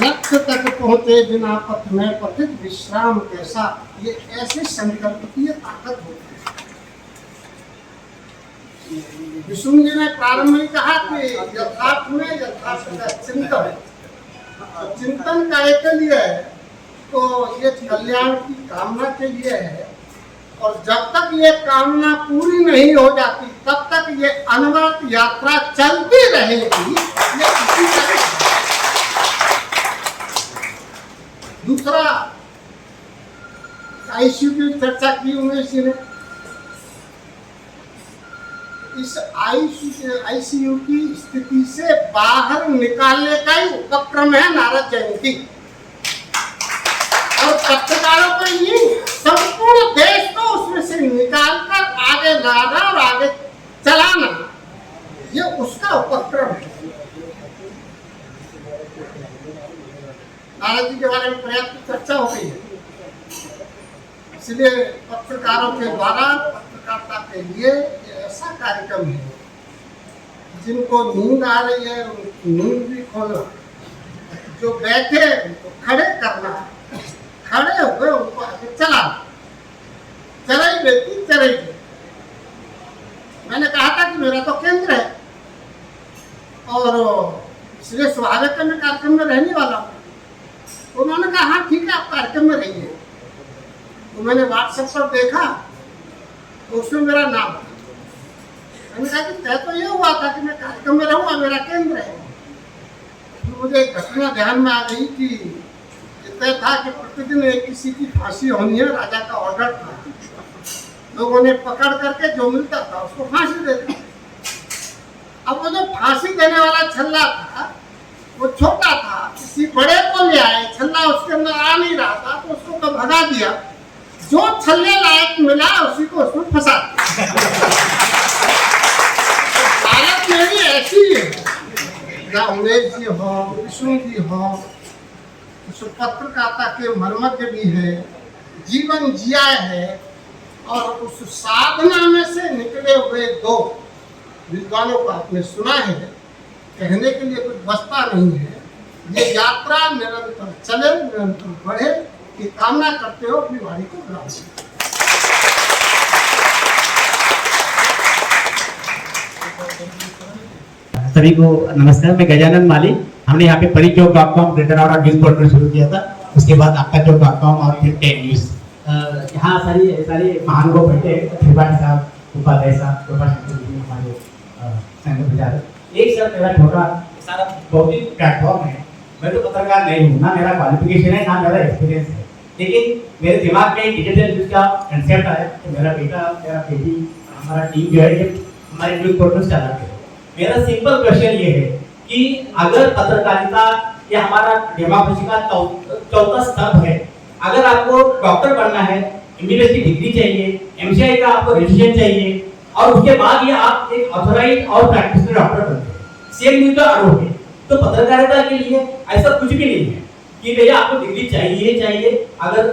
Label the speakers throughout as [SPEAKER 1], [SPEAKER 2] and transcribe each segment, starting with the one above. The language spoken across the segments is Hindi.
[SPEAKER 1] लक्ष्य तक पहुंचे बिना पथ में पथित विश्राम कैसा, ये ऐसे संकल्प की ये ताकत होती है। विष्णु जी ने प्रारंभ में कहा कि यथार्थ में यथार्थ का चिंतन, चिंतन का एक लिए है तो ये कल्याण की कामना के लिए है, और जब तक ये कामना पूरी नहीं हो जाती तब तक ये अनवरत यात्रा चलती रहेगी। ये इसी तरह दूसरा आईसीयू की चर्चा की उमेश जी ने। इस आईसीयू की स्थिति से बाहर निकालने का ही उपक्रम है नारद जयंती, और पत्रकारों को ये संपूर्ण देश को उसमें से निकालकर आगे लाना और आगे चलाना, ये उसका उपक्रम है। नारद जी के बारे में पर्याप्त चर्चा हो गई है, इसलिए पत्रकारों के द्वारा पत्रकारिता के लिए ऐसा कार्यक्रम है, जिनको नींद आ रही है उनकी नींद भी खोलना, जो बैठे उनको खड़े करना, खड़े हुए उनको आगे चला, चलाई बेटी चलेगी। मैंने कहा था कि मेरा तो केंद्र है और इसलिए स्वागत करने कार्यक्रम में रहने वाला हूँ। उन्होंने कहा हाँ ठीक है आप कार्यक्रम में रहिए। तो मैंने व्हाट्सएप पर देखा तो उसमें मेरा नाम था। मैंने कहा कि तय तो ये हुआ था कि मैं कार्यक्रम में रहूँगा, मेरा केंद्र है। तो मुझे एक घटना ध्यान में आ गई कि तय था कि प्रतिदिन एक किसी की फांसी होनी है, राजा का ऑर्डर था। लोगों ने पकड़ करके जो मिलता था उसको फांसी दे दी। अब वो जो फांसी देने वाला छल्ला था वो छोटा था, किसी बड़े को ले आए, छल्ला उसके अंदर आ नहीं रहा था तो उसको तो भगा दिया, जो छल्ले लायक मिला उसी को उसमें फंसा दिया। हालत मेरी ऐसी है, या उमेश जी हो, विष्णु जी हो, उस पत्रकारिता के मर्मज्ञ भी है, जीवन जिया है, और उस साधना में से निकले हुए दो विद्वानों को आपने सुना है। कहने के लिए कुछ बचता नहीं है। ये यात्रा निरंतर चले, निरंतर बढ़े, ये कामना करते हो अपनी वाणी को ग्रहण।
[SPEAKER 2] सभी को नमस्कार, मैं गजानन माली। हमने यहाँ पे परिचौक.com ग्रेटर नोएडा न्यूज पोर्टल शुरू किया था, उसके बाद आपकाचौक.com और फिर टेक न्यूज। यहाँ सारे महानुभाव बैठे, त्रिपाठी साहब, उपाध्याय साहब, हमारे संघ प्रचारक। एक सर मेरा छोटा सारा भौतिक प्लेटफॉर्म है। मैं तो पत्रकार नहीं हूँ, ना मेरा क्वालिफिकेशन है ना मेरा एक्सपीरियंस है, लेकिन मेरे दिमाग में डिजिटल न्यूज का कंसेप्ट आया तो मेरा बेटा, मेरा बेटी, हमारा टीम जो है ये हमारे न्यूज पोर्टल चलाते हैं। मेरा सिंपल क्वेश्चन ये है कि अगर पत्रकारिता ये हमारा डेमोक्रेसी का चौथा स्तंभ है, अगर आपको डॉक्टर बनना है, एमबीबीएस की डिग्री चाहिए, एमसीआई का आपको रजिस्ट्रेशन चाहिए, और उसके बाद ये आप एक ऑथराइज्ड और प्रैक्टिशनर डॉक्टर बनते हैं, सेम न्यूज का आरोप है। तो पत्रकारिता के लिए ऐसा कुछ भी नहीं है कि भैया आपको डिग्री चाहिए, अगर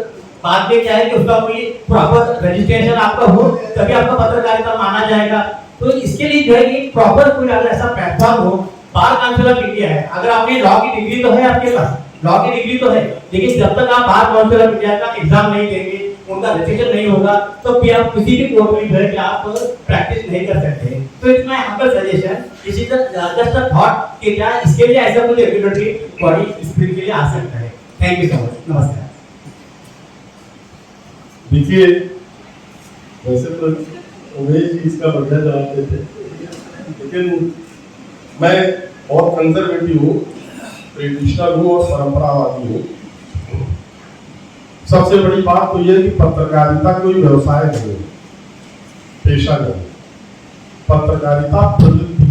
[SPEAKER 2] बाद में क्या है कि उसका कोई प्रॉपर रजिस्ट्रेशन आपका हो तभी आपका पत्रकारिता माना जाएगा। तो इसके लिए जो है कि प्रॉपर कोई अगर ऐसा प्लेटफॉर्म हो, बार काउंसिल ऑफ इंडिया है, अगर आपने लॉ की डिग्री तो है आपके पास, लॉ की डिग्री तो है, लेकिन जब तक आप बार काउंसिल ऑफ इंडिया का एग्जाम नहीं देंगे, उनका रजिस्ट्रेशन नहीं होगा, तो फिर आप किसी भी कोर्ट में जो है कि आप प्रैक्टिस नहीं कर सकते। तो it's my humble suggestion, this is just a thought कि क्या इसके लिए ऐसा कोई रेगुलेटरी बॉडी इसके लिए आ सकता है। थैंक यू सो मच, नमस्कार।
[SPEAKER 3] देखिए, वैसे तो उमेश जी इसका बढ़िया जवाब देते, लेकिन मैं बहुत कंजर्वेटिव हूँ, ट्रेडिशनल हूँ और परंपरावादी हूँ। सबसे बड़ी बात तो यह कि पत्रकारिता कोई व्यवसाय नहीं है, पेशा नहीं। पत्रकारिता प्रवृत्ति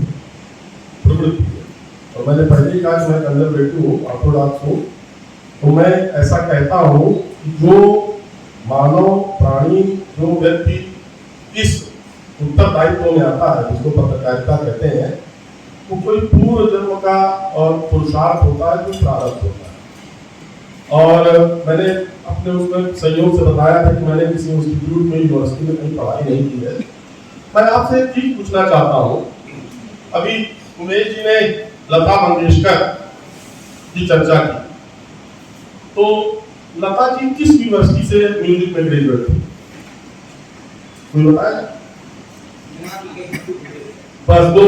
[SPEAKER 3] है। और मैंने पहले कहा कि मैं कंजर्वेटिव हूँ, ऑर्थोडॉक्स हूँ, तो मैं ऐसा कहता हूँ कि जो मानव प्राणी, जो व्यक्ति इस उत्तरदायित्व में आता है, जिसको पत्रकारिता कहते हैं, वो कोई पूर्व जन्म का और पुरुषार्थ होता है, जो प्रारब्ध होता है। और मैंने अपने उसमें संयोग से बताया था कि मैंने किसी इंस्टीट्यूट में, यूनिवर्सिटी में कहीं पढ़ाई नहीं की है। मैं आपसे एक चीज पूछना चाहता हूँ। अभी उमेश जी ने लता मंगेशकर की चर्चा की, तो लता जी किस यूनिवर्सिटी से म्यूजिक में ग्रेजुएट थी? कोई बताया? बस वो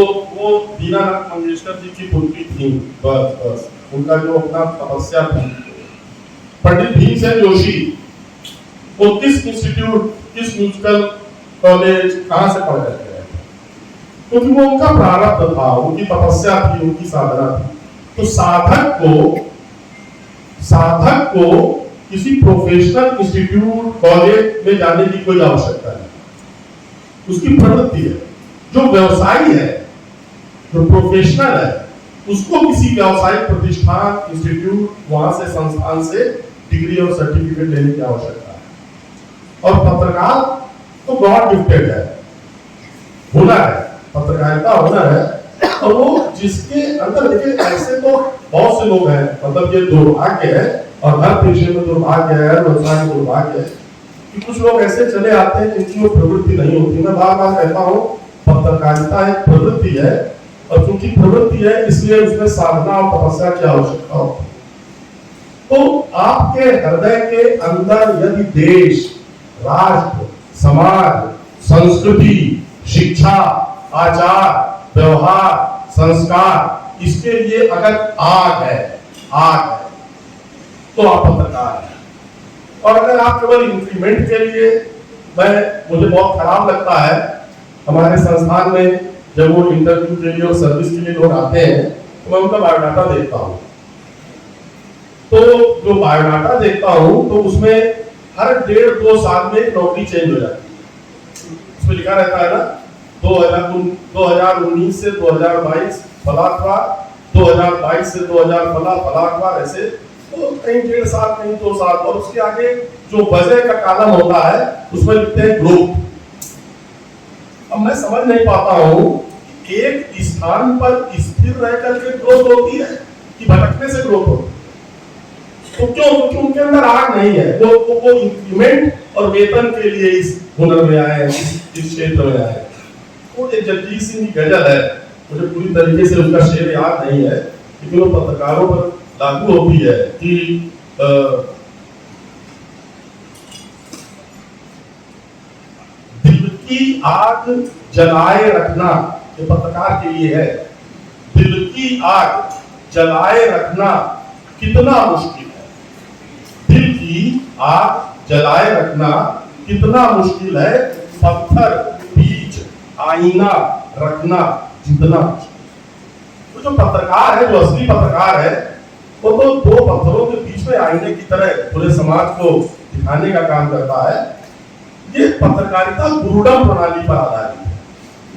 [SPEAKER 3] दीनानाथ मंगेशकर जी की पुत्री थी। बस उनका जो अपना तपस्या थी। पंडित भीमसेन जोशी वो किस इंस्टीट्यूट, किस म्यूजिकल कॉलेज, कहां से पढ़ करके आए? क्योंकि वो उनका प्रारब्ध था, उनकी तपस्या थी, उनकी साधना थी। तो साधक को किसी प्रोफेशनल इंस्टीट्यूट, कॉलेज में जाने की कोई आवश्यकता नहीं। उसकी प्रवृत्ति है। जो व्यवसायी है, जो प्रोफेशनल है, उसको किसी व्यावसायिक प्रतिष्ठान, इंस्टीट्यूट, वहां से, संस्थान से डिग्री और सर्टिफिकेट लेने की आवश्यकता है। और पत्रकार तो गॉड गिफ्टेड है, हुनर है, पत्रकारिता हुनर है। और वो जिसके अंदर, देखिए ऐसे तो बहुत से लोग हैं, मतलब ये दुर्भाग्य है और हर पेशे में दुर्भाग्य है, हर व्यवसाय में दुर्भाग्य है कि कुछ लोग ऐसे चले आते हैं जिनकी वो प्रवृत्ति नहीं होती। मैं बार बार कहता हूँ पत्रकारिता एक प्रवृत्ति है, और क्योंकि प्रवृत्ति है इसलिए उसमें साधना और तपस्या की आवश्यकता होती है। तो आपके हृदय के अंदर यदि देश, राष्ट्र, समाज, संस्कृति, शिक्षा, आचार, व्यवहार, संस्कार, इसके लिए अगर आग है तो आप पत्रकार हैं। और अगर आप केवल इंक्रीमेंट के लिए, मुझे बहुत खराब लगता है हमारे संस्थान में जब वो इंटरव्यू के लिए और सर्विस के लिए लोग आते हैं तो मैं उनका बायोडाटा देखता हूँ। तो जो बायोडाटा देखता हूँ तो उसमें हर 1.5-2 साल में नौकरी चेंज हो जाती है। उसमें लिखा रहता है ना 2019 से 2022 फलाटवार, 2022 से 2000 फलाटवार, ऐसे तो कहीं 1.5 साल, कहीं 2 साल, और उसके आगे जो वजह का कॉलम होता है उसमें लिखते हैं ग्रोथ। अब मैं समझ नहीं पाता हूँ एक स्थान पर स्थिर रह करके ग्रोथ होती है कि भटकने से ग्रोथ होती है। तो क्यों? क्योंकि उनके अंदर आग नहीं है। वो इंक्रीमेंट और वेतन के लिए इस हुनर में आए हैं, इस क्षेत्र में आए हैं। वो एक जगजीत सिंह की गजल है, मुझे पूरी तरीके से उसका शेर याद नहीं है, लेकिन वो पत्रकारों पर लागू होती है कि दिल की आग जलाए रखना, ये पत्रकार के लिए है। दिल की आग जलाए रखना कितना मुश्किल है। दिल की आग जलाए रखना कितना मुश्किल है, पत्थर बीच आईना रखना जितना मुश्किल। तो जो पत्रकार है, जो असली पत्रकार है, वो तो 2 पत्थरों के बीच में आईने की तरह पूरे समाज को दिखाने का काम करता है। ये पत्रकारिता गुरुडम प्रणाली पर आधारित है।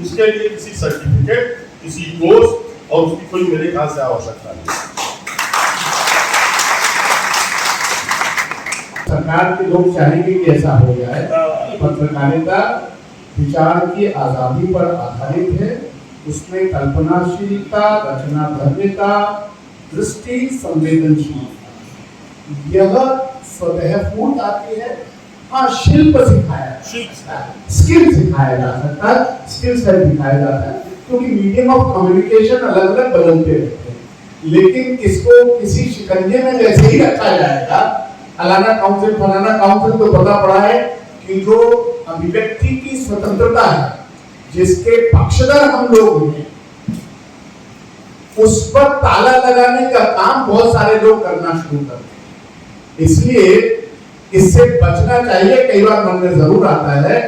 [SPEAKER 3] उसके लिए किसी सर्टिफिकेट, किसी कोर्स और उसकी कोई मेरे ख्याल से आवश्यकता नहीं।
[SPEAKER 4] सरकार के लोग चाहेंगे कि ऐसा हो जाए। पत्रकारिता विचार की आजादी पर आधारित है। उसमें कल्पनाशीलता, रचनाधर्मिता, दृष्टि, संवेदनशीलता यह स्वतःस्फूर्त आती है। हाँ, शिल्प सिखाया जाता है, स्किल सिखाया जा सकता है, स्किल सेट दिखाया जाता है, क्योंकि मीडियम ऑफ कम्युनिकेशन अलग अलग बदलते रहते हैं। लेकिन इसको किसी शिकंजे में जैसे ही रखा जाएगा, फलाना काउंसिल तो पता पड़ा है कि जो अभिव्यक्ति की स्वतंत्रता है, जिसके पक्षधर हम लोग हैं, उस पर ताला लगाने का काम बहुत सारे लोग करना शुरू करते हैं। इसलिए इससे बचना चाहिए। कई बार मन में जरूर आता है,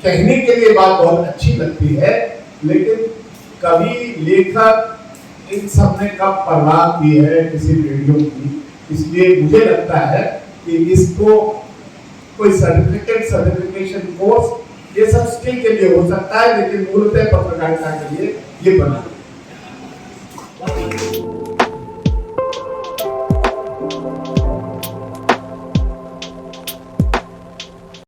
[SPEAKER 4] कहने के लिए बात बहुत अच्छी लगती है, लेकिन कवि, लेखक इन सब ने कब परवाह की है किसी रेडियो की। इसलिए मुझे लगता है कि इसको कोई सर्टिफिकेशन कोर्स, ये सब स्किल के लिए हो सकता है, लेकिन मूलतः पत्रकारिता के लिए ये बना